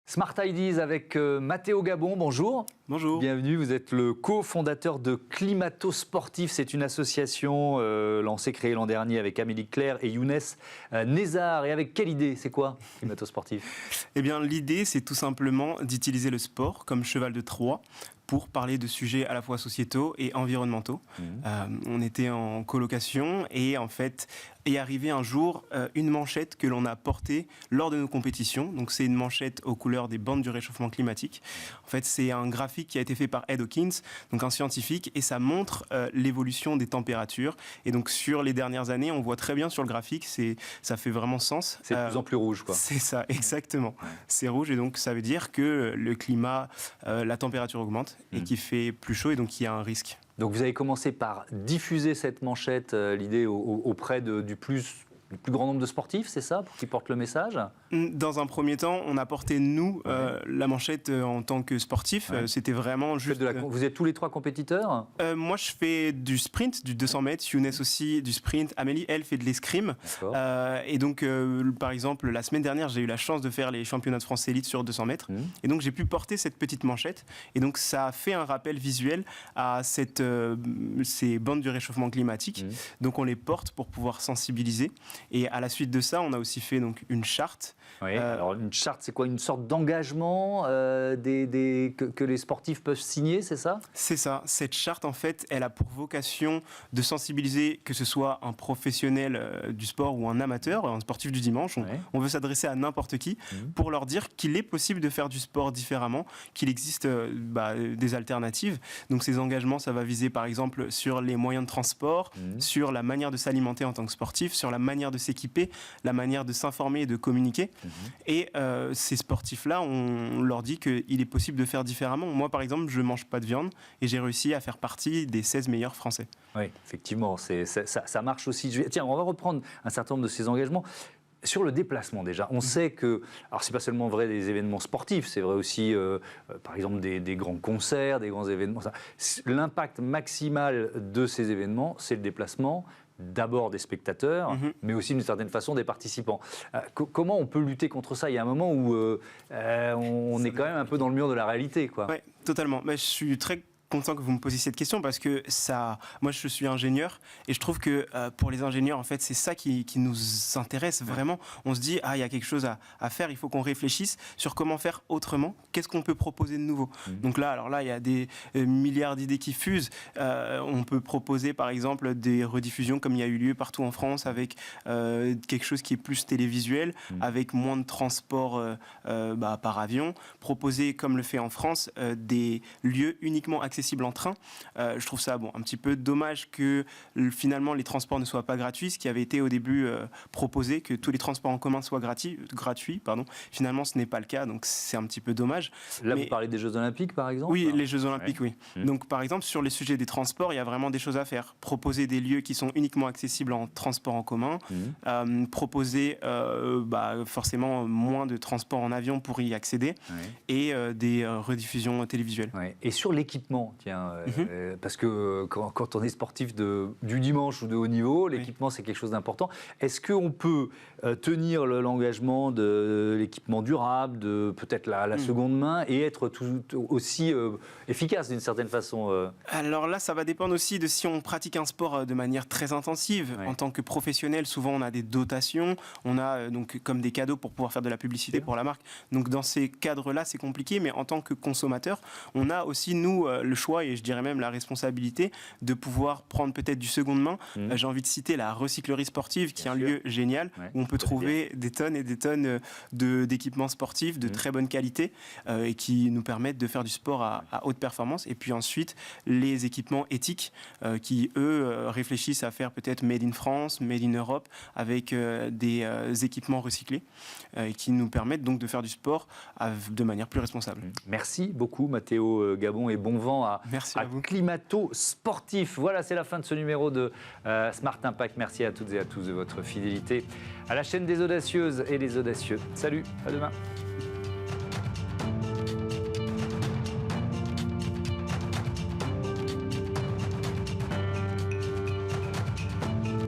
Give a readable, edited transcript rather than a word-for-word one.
Smart Ideas avec Matteo Gabon, bonjour. Bonjour. Bienvenue, vous êtes le cofondateur de Climato Sportif. C'est une association créée l'an dernier avec Amélie Claire et Younes Nézar. Et avec quelle idée? C'est quoi Climato Sportif? Eh bien, l'idée, c'est tout simplement d'utiliser le sport comme cheval de Troie pour parler de sujets à la fois sociétaux et environnementaux. On était en colocation et en fait, est arrivé un jour une manchette que l'on a portée lors de nos compétitions. Donc c'est une manchette aux couleurs des bandes du réchauffement climatique. En fait, c'est un graphique qui a été fait par Ed Hawkins, donc un scientifique, et ça montre l'évolution des températures. Et donc sur les dernières années, on voit très bien sur le graphique, ça fait vraiment sens. C'est de plus en plus rouge, quoi. C'est ça, exactement. Ouais. C'est rouge et donc ça veut dire que le climat, la température augmente et qu'il fait plus chaud et donc il y a un risque. Donc vous avez commencé par diffuser cette manchette, l'idée auprès du plus grand nombre de sportifs, c'est ça, pour qu'ils portent le message? Dans un premier temps, on a porté, nous, la manchette en tant que sportif. Ouais. C'était vraiment juste... Vous êtes tous les trois compétiteurs? Moi, je fais du sprint, du 200 mètres. Younes aussi, du sprint. Amélie, elle, fait de l'escrime. Et donc, par exemple, la semaine dernière, j'ai eu la chance de faire les championnats de France élite sur 200 mètres. Et donc, j'ai pu porter cette petite manchette. Et donc, ça a fait un rappel visuel à ces bandes du réchauffement climatique. Donc, on les porte pour pouvoir sensibiliser. Et à la suite de ça, on a aussi fait donc une charte. Oui, alors une charte, c'est quoi? Une sorte d'engagement que les sportifs peuvent signer, c'est ça? C'est ça. Cette charte, en fait, elle a pour vocation de sensibiliser, que ce soit un professionnel du sport ou un amateur, un sportif du dimanche. On veut s'adresser à n'importe qui pour leur dire qu'il est possible de faire du sport différemment, qu'il existe des alternatives. Donc ces engagements, ça va viser par exemple sur les moyens de transport, sur la manière de s'alimenter en tant que sportif, sur la manière de s'équiper, la manière de s'informer et de communiquer. Et ces sportifs-là, on leur dit qu'il est possible de faire différemment. Moi, par exemple, je ne mange pas de viande et j'ai réussi à faire partie des 16 meilleurs Français. Oui, effectivement, ça marche aussi. Tiens, on va reprendre un certain nombre de ces engagements. Sur le déplacement déjà, on sait que, alors c'est pas seulement vrai des événements sportifs, c'est vrai aussi par exemple des grands concerts, des grands événements. L'impact maximal de ces événements, c'est le déplacement d'abord des spectateurs, mais aussi d'une certaine façon des participants. Comment on peut lutter contre ça? Il y a un moment où on est quand même un peu dans le mur de la réalité, quoi. Oui, totalement. Mais je suis très content que vous me posiez cette question parce que moi je suis ingénieur et je trouve que pour les ingénieurs en fait c'est ça qui nous intéresse vraiment. On se dit il y a quelque chose à faire, il faut qu'on réfléchisse sur comment faire autrement, qu'est-ce qu'on peut proposer de nouveau. Donc là il y a des milliards d'idées qui fusent. On peut proposer par exemple des rediffusions comme il y a eu lieu partout en France avec quelque chose qui est plus télévisuel, avec moins de transport par avion, proposer comme le fait en France des lieux uniquement accessibles en train. Je trouve ça un petit peu dommage que finalement les transports ne soient pas gratuits, ce qui avait été au début proposé, que tous les transports en commun soient gratuits. Finalement, ce n'est pas le cas, donc c'est un petit peu dommage. Là, vous parlez des Jeux Olympiques, par exemple? Oui, les Jeux Olympiques, oui. Donc, par exemple, sur les sujets des transports, il y a vraiment des choses à faire. Proposer des lieux qui sont uniquement accessibles en transport en commun, proposer forcément moins de transport en avion pour y accéder, et des rediffusions télévisuelles. Et sur l'équipement, tiens, parce que quand on est sportif du dimanche ou de haut niveau, l'équipement c'est quelque chose d'important. Est-ce qu'on peut tenir l'engagement de l'équipement durable, de peut-être la seconde main et être tout aussi efficace d'une certaine façon Alors là, ça va dépendre aussi de si on pratique un sport de manière très intensive. En tant que professionnel, souvent on a des dotations, on a donc comme des cadeaux pour pouvoir faire de la publicité pour la marque. Donc dans ces cadres-là, c'est compliqué, mais en tant que consommateur, on a aussi, nous, le choix et je dirais même la responsabilité de pouvoir prendre peut-être du seconde main. J'ai envie de citer la recyclerie sportive qui est un lieu génial où on peut trouver des tonnes et des tonnes d'équipements sportifs de très bonne qualité et qui nous permettent de faire du sport à haute performance. Et puis ensuite, les équipements éthiques qui, eux, réfléchissent à faire peut-être Made in France, Made in Europe avec des équipements recyclés et qui nous permettent donc de faire du sport de manière plus responsable. Merci beaucoup Matteo Gabon et bon vent à Climato Sportif. Voilà, c'est la fin de ce numéro de Smart Impact. Merci à toutes et à tous de votre fidélité à la chaîne des audacieuses et des audacieux. Salut, à demain.